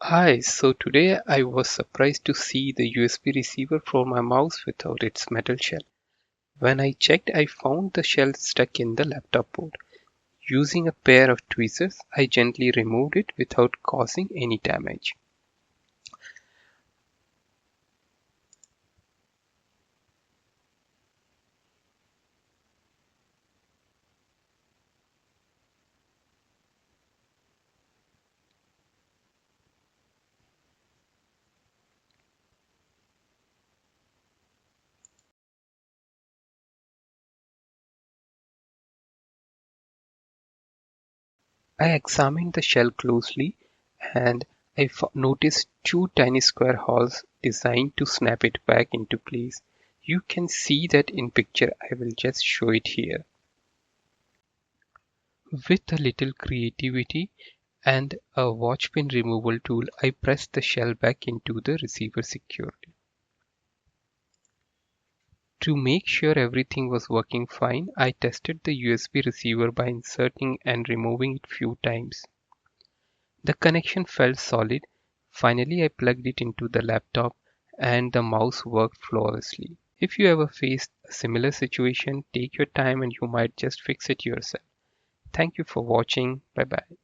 Hi, so today I was surprised to see the USB receiver for my mouse without its metal shell. When I checked, I found the shell stuck in the laptop board. Using a pair of tweezers, I gently removed it without causing any damage. I examined the shell closely and I noticed two tiny square holes designed to snap it back into place. You can see that in picture. I will just show it here. With a little creativity and a watch pin removal tool, I pressed the shell back into the receiver securely. To make sure everything was working fine, I tested the USB receiver by inserting and removing it few times. The connection felt solid. Finally, I plugged it into the laptop and the mouse worked flawlessly. If you ever faced a similar situation, take your time and you might just fix it yourself. Thank you for watching. Bye bye.